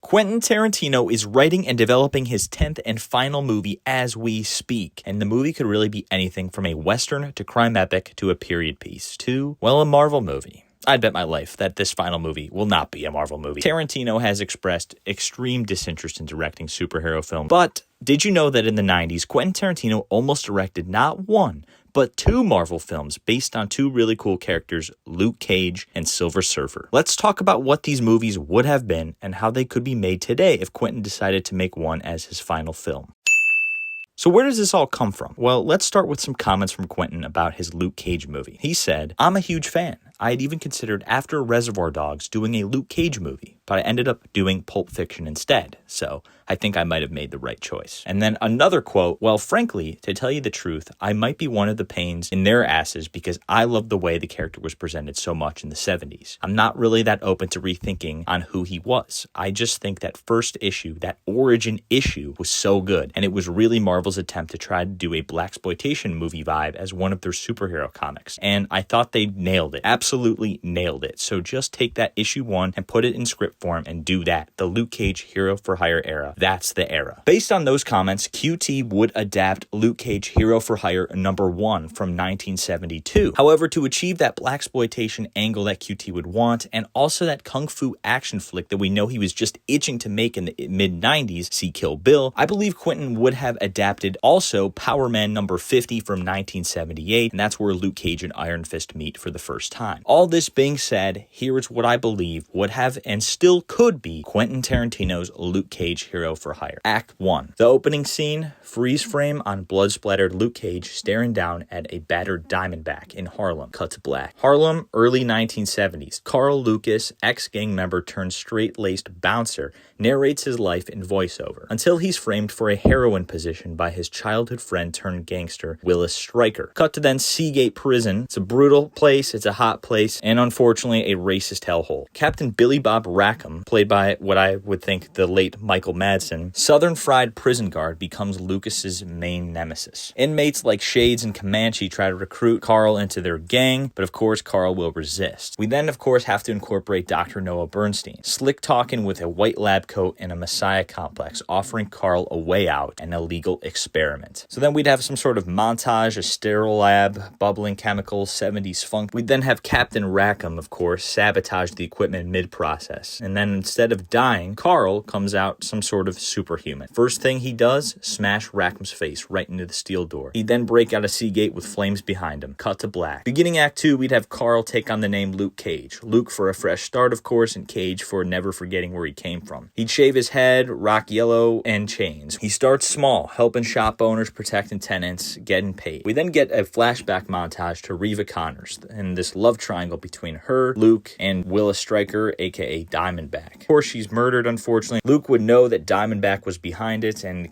Quentin Tarantino is writing and developing his 10th and final movie as we speak, and the movie could really be anything from a western to crime epic to a period piece to, well, a Marvel movie. I'd bet my life that this final movie will not be a Marvel movie. Tarantino has expressed extreme disinterest in directing superhero films, but did you know that in the 90s, Quentin Tarantino almost directed not one, but two Marvel films based on two really cool characters, Luke Cage and Silver Surfer. Let's talk about what these movies would have been and how they could be made today if Quentin decided to make one as his final film. So where does this all come from? Well, let's start with some comments from Quentin about his Luke Cage movie. He said, "I'm a huge fan. I had even considered after Reservoir Dogs doing a Luke Cage movie, but I ended up doing Pulp Fiction instead, so I think I might have made the right choice." And then another quote, "Well, frankly, to tell you the truth, I might be one of the pains in their asses because I love the way the character was presented so much in the 70s. I'm not really that open to rethinking on who he was. I just think that first issue, that origin issue, was so good, and it was really Marvel's attempt to try to do a blaxploitation movie vibe as one of their superhero comics, and I thought they nailed it. Absolutely nailed it. So just take that issue 1 and put it in script form and do that. The Luke Cage Hero for Hire era. That's the era." Based on those comments, QT would adapt Luke Cage Hero for Hire #1 from 1972. However, to achieve that blaxploitation angle that QT would want, and also that kung fu action flick that we know he was just itching to make in the mid-90s, see Kill Bill, I believe Quentin would have adapted also Power Man #50 from 1978, and that's where Luke Cage and Iron Fist meet for the first time. All this being said, here is what I believe would have and still could be Quentin Tarantino's Luke Cage Hero for Hire. Act 1. The opening scene, freeze frame on blood-splattered Luke Cage staring down at a battered Diamondback in Harlem. Cut to black. Harlem, early 1970s. Carl Lucas, ex-gang member turned straight-laced bouncer, narrates his life in voiceover until he's framed for a heroin position by his childhood friend turned gangster, Willis Stryker. Cut to then Seagate Prison. It's a brutal place, it's a hot place, and unfortunately a racist hellhole. Captain Billy Bob Rackham, played by what I would think the late Michael Madsen, Southern fried prison guard, becomes Lucas's main nemesis. Inmates like Shades and Comanche try to recruit Carl into their gang, but of course Carl will resist. We then of course have to incorporate Dr. Noah Bernstein, slick talking with a white lab coat and a Messiah complex, offering Carl a way out, an illegal experiment. So then we'd have some sort of montage, a sterile lab, bubbling chemicals, 70s funk. We'd then have Captain Rackham, of course, sabotage the equipment mid-process. And then instead of dying, Carl comes out some sort of superhuman. First thing he does, smash Rackham's face right into the steel door. He'd then break out of Seagate with flames behind him. Cut to black. Beginning Act 2, we'd have Carl take on the name Luke Cage. Luke for a fresh start, of course, and Cage for never forgetting where he came from. He'd shave his head, rock yellow, and chains. He starts small, helping shop owners, protecting tenants, getting paid. We then get a flashback montage to Reva Connors and this love triangle between her, Luke, and Willis Stryker, aka Diamondback. Of course, she's murdered, unfortunately. Luke would know that Diamondback was behind it, and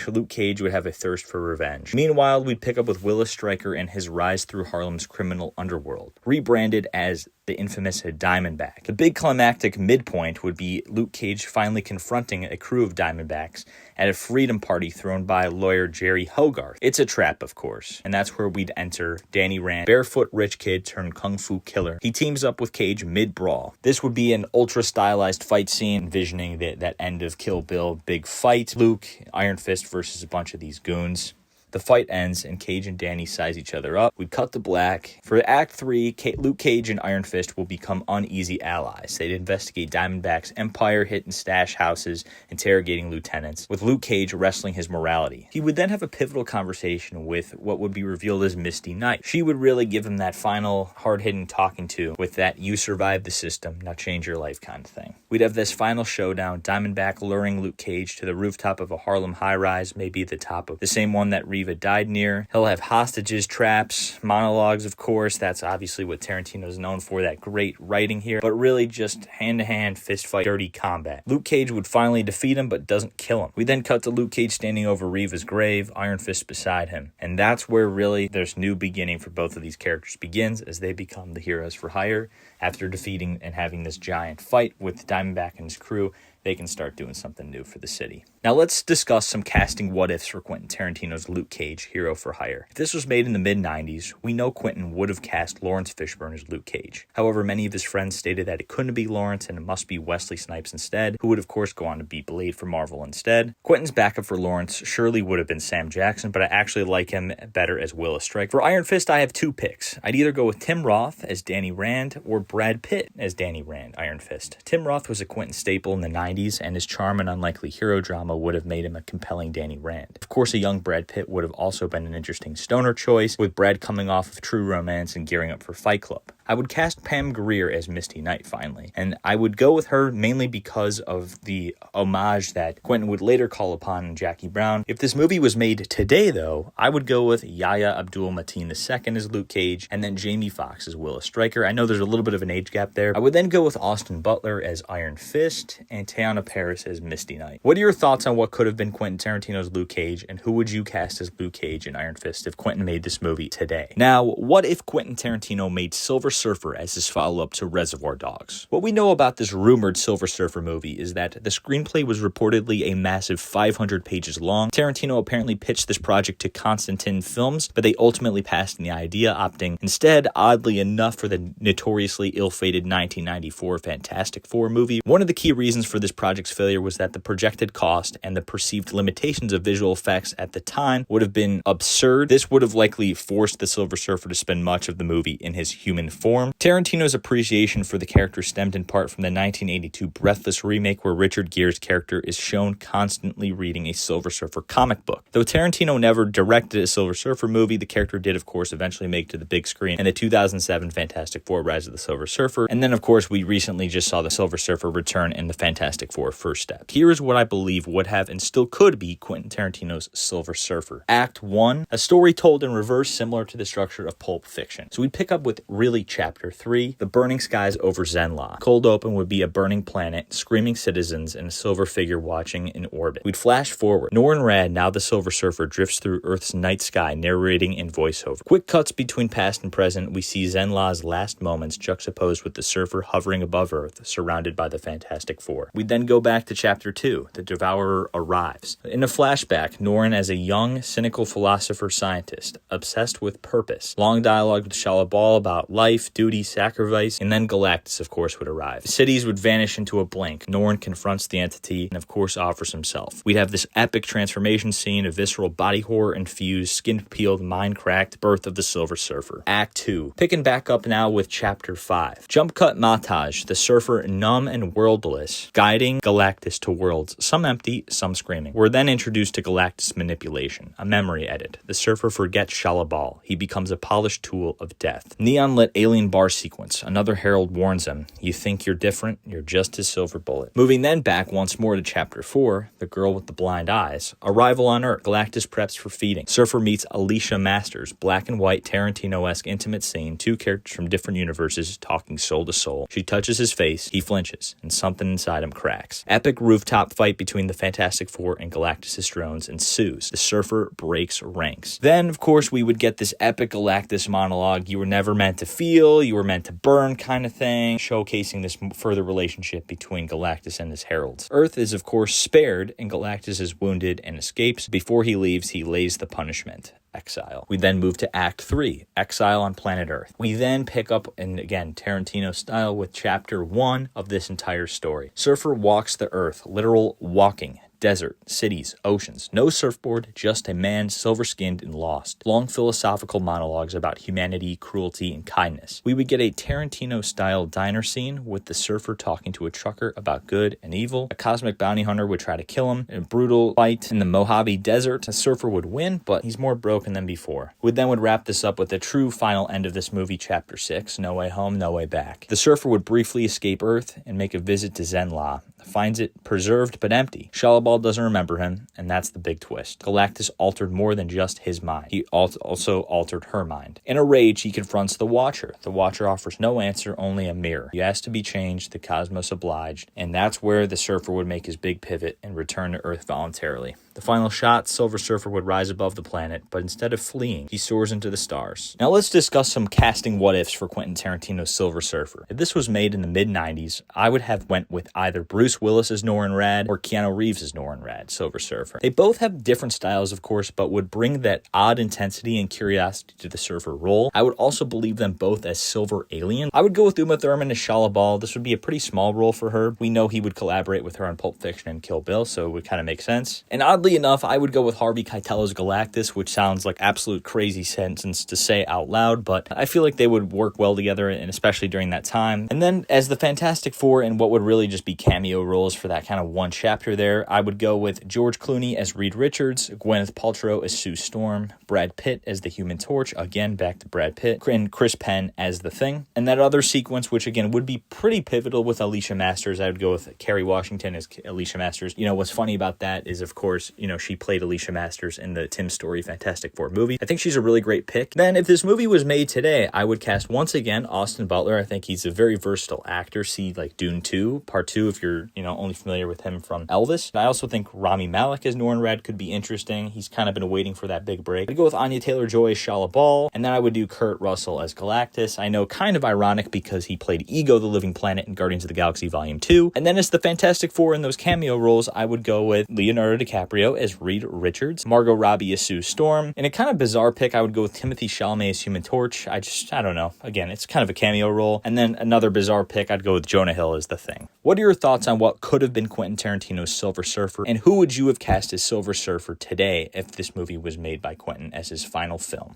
Luke Cage would have a thirst for revenge. Meanwhile, we'd pick up with Willis Stryker and his rise through Harlem's criminal underworld, rebranded as the infamous Diamondback. The big climactic midpoint would be Luke Cage finally confronting a crew of Diamondbacks at a freedom party thrown by lawyer Jerry Hogarth. It's a trap, of course, and that's where we'd enter Danny Rand, barefoot rich kid turned kung fu killer. He teams up with Cage mid-brawl. This would be an ultra-stylized fight scene, envisioning that end of Kill Bill big fight. Luke, Iron Fist versus a bunch of these goons. The fight ends, and Cage and Danny size each other up. We cut to black. For Act 3, Luke Cage and Iron Fist will become uneasy allies. They'd investigate Diamondback's empire, hitting stash houses, interrogating lieutenants, with Luke Cage wrestling his morality. He would then have a pivotal conversation with what would be revealed as Misty Knight. She would really give him that final hard-hitting talking to with that "you survived the system, now change your life" kind of thing. We'd have this final showdown, Diamondback luring Luke Cage to the rooftop of a Harlem high-rise, maybe the top of the same one that Reva died near. He'll have hostages, traps, monologues, of course. That's obviously what Tarantino's known for, that great writing here. But really just hand-to-hand fist fight, dirty combat. Luke Cage would finally defeat him, but doesn't kill him. We then cut to Luke Cage standing over Reva's grave, Iron Fist beside him. And that's where really there's new beginning for both of these characters begins, as they become the heroes for hire. After defeating and having this giant fight with Diamondback and his crew, they can start doing something new for the city. Now let's discuss some casting what-ifs for Quentin Tarantino's Luke Cage, Hero for Hire. If this was made in the mid-90s, we know Quentin would have cast Laurence Fishburne as Luke Cage. However, many of his friends stated that it couldn't be Laurence and it must be Wesley Snipes instead, who would of course go on to be Blade for Marvel instead. Quentin's backup for Laurence surely would have been Sam Jackson, but I actually like him better as Willis Strike. For Iron Fist, I have two picks. I'd either go with Tim Roth as Danny Rand or Brad Pitt as Danny Rand, Iron Fist. Tim Roth was a Quentin staple in the 90s, and his charm and unlikely hero drama would have made him a compelling Danny Rand. Of course, a young Brad Pitt would have also been an interesting stoner choice, with Brad coming off of True Romance and gearing up for Fight Club. I would cast Pam Grier as Misty Knight finally, and I would go with her mainly because of the homage that Quentin would later call upon in Jackie Brown. If this movie was made today, though, I would go with Yahya Abdul-Mateen II as Luke Cage, and then Jamie Foxx as Willis Stryker. I know there's a little bit of an age gap there. I would then go with Austin Butler as Iron Fist, and Teyonah Parris as Misty Knight. What are your thoughts on what could have been Quentin Tarantino's Luke Cage, and who would you cast as Luke Cage in Iron Fist if Quentin made this movie today? Now, what if Quentin Tarantino made Silver Surfer as his follow-up to Reservoir Dogs? What we know about this rumored Silver Surfer movie is that the screenplay was reportedly a massive 500 pages long. Tarantino apparently pitched this project to Constantine Films, but they ultimately passed on the idea, opting instead, oddly enough, for the notoriously ill-fated 1994 Fantastic Four movie. One of the key reasons for this project's failure was that the projected cost and the perceived limitations of visual effects at the time would have been absurd. This would have likely forced the Silver Surfer to spend much of the movie in his human form. Tarantino's appreciation for the character stemmed in part from the 1982 Breathless remake, where Richard Gere's character is shown constantly reading a Silver Surfer comic book. Though Tarantino never directed a Silver Surfer movie, the character did of course eventually make it to the big screen in the 2007 Fantastic Four Rise of the Silver Surfer, and then of course we recently just saw the Silver Surfer return in the Fantastic Four First Step. Here is what I believe would have and still could be Quentin Tarantino's Silver Surfer. Act 1, a story told in reverse similar to the structure of Pulp Fiction. So we'd pick up with really Chapter 3, the burning skies over Zenla. Cold open would be a burning planet, screaming citizens, and a silver figure watching in orbit. We'd flash forward. Norrin Radd, now the Silver Surfer, drifts through Earth's night sky, narrating in voiceover. Quick cuts between past and present, we see Zenla's last moments juxtaposed with the Surfer hovering above Earth, surrounded by the Fantastic Four. We'd then go back to Chapter 2, the Devourer arrives. In a flashback, Norrin as a young, cynical philosopher-scientist, obsessed with purpose. Long dialogue with Shalabal about life, duty, sacrifice, and then Galactus, of course, would arrive. Cities would vanish into a blank. Norrin confronts the entity and, of course, offers himself. We'd have this epic transformation scene of visceral body horror-infused, skin-peeled, mind-cracked birth of the Silver Surfer. Act 2. Picking back up now with Chapter 5. Jump cut montage, the Surfer numb and worldless, guiding Galactus to worlds, some empty, some screaming. We're then introduced to Galactus manipulation, a memory edit. The Surfer forgets Shalabal. He becomes a polished tool of death. Neon-lit alien bar sequence. Another herald warns him, you think you're different, you're just his silver bullet. Moving then back once more to Chapter 4, the girl with the blind eyes. Arrival on Earth. Galactus preps for feeding. Surfer meets Alicia Masters. Black and white Tarantino-esque intimate scene. Two characters from different universes talking soul to soul. She touches his face, he flinches, and something inside him cracks. Epic rooftop fight between the Fantastic Four and Galactus' drones ensues. The Surfer breaks ranks. Then, of course, we would get this epic Galactus monologue, you were never meant to feel, you were meant to burn kind of thing, showcasing this further relationship between Galactus and his heralds. Earth is, of course, spared, and Galactus is wounded and escapes. Before he leaves, he lays the punishment. Exile. We then move to Act 3, Exile on Planet Earth. We then pick up, and again, Tarantino style, with Chapter 1 of this entire story. Surfer walks the Earth, literal walking. Desert, cities, oceans. No surfboard, just a man silver-skinned and lost. Long philosophical monologues about humanity, cruelty, and kindness. We would get a Tarantino-style diner scene with the Surfer talking to a trucker about good and evil. A cosmic bounty hunter would try to kill him. In a brutal fight in the Mojave Desert, a Surfer would win, but he's more broken than before. We then would wrap this up with the true final end of this movie, Chapter 6, No Way Home, No Way Back. The Surfer would briefly escape Earth and make a visit to Zenla. Finds it preserved but empty. Shalabal doesn't remember him, and that's the big twist. Galactus altered more than just his mind. He also altered her mind. In a rage, he confronts the Watcher. The Watcher offers no answer, only a mirror. He asked to be changed, the cosmos obliged, and that's where the Surfer would make his big pivot and return to Earth voluntarily. The final shot, Silver Surfer would rise above the planet, but instead of fleeing, he soars into the stars. Now let's discuss some casting what-ifs for Quentin Tarantino's Silver Surfer. If this was made in the mid-90s, I would have went with either Bruce Bruce Willis as Norrin Rad or Keanu Reeves as Norrin Rad, Silver Surfer. They both have different styles, of course, but would bring that odd intensity and curiosity to the Surfer role. I would also believe them both as Silver Alien. I would go with Uma Thurman as Shala Bal. This would be a pretty small role for her. We know he would collaborate with her on Pulp Fiction and Kill Bill, so it would kind of make sense. And oddly enough, I would go with Harvey Keitel as Galactus, which sounds like absolute crazy sentence to say out loud, but I feel like they would work well together, and especially during that time. And then as the Fantastic Four in what would really just be cameo roles for that kind of one chapter there, I would go with George Clooney as Reed Richards, Gwyneth Paltrow as Sue Storm, Brad Pitt as the Human Torch, again back to Brad Pitt, and Chris Penn as the Thing. And that other sequence, which again would be pretty pivotal with Alicia Masters, I would go with Kerry Washington as Alicia Masters. You know, what's funny about that is, of course, you know, she played Alicia Masters in the Tim Story Fantastic Four movie. I think she's a really great pick. Then if this movie was made today, I would cast once again Austin Butler. I think he's a very versatile actor. See like Dune 2, Part 2 if you're, you know, only familiar with him from Elvis. I also think Rami Malek as Norrin Rad could be interesting. He's kind of been waiting for that big break. I'd go with Anya Taylor-Joy as Shala Bal, and then I would do Kurt Russell as Galactus. I know, kind of ironic because he played Ego the Living Planet in Guardians of the Galaxy Volume 2. And then as the Fantastic Four in those cameo roles, I would go with Leonardo DiCaprio as Reed Richards, Margot Robbie as Sue Storm. In a kind of bizarre pick, I would go with Timothée Chalamet as Human Torch. I don't know. Again, it's kind of a cameo role. And then another bizarre pick, I'd go with Jonah Hill as the Thing. What are your thoughts on what could have been Quentin Tarantino's Silver Surfer, and who would you have cast as Silver Surfer today if this movie was made by Quentin as his final film?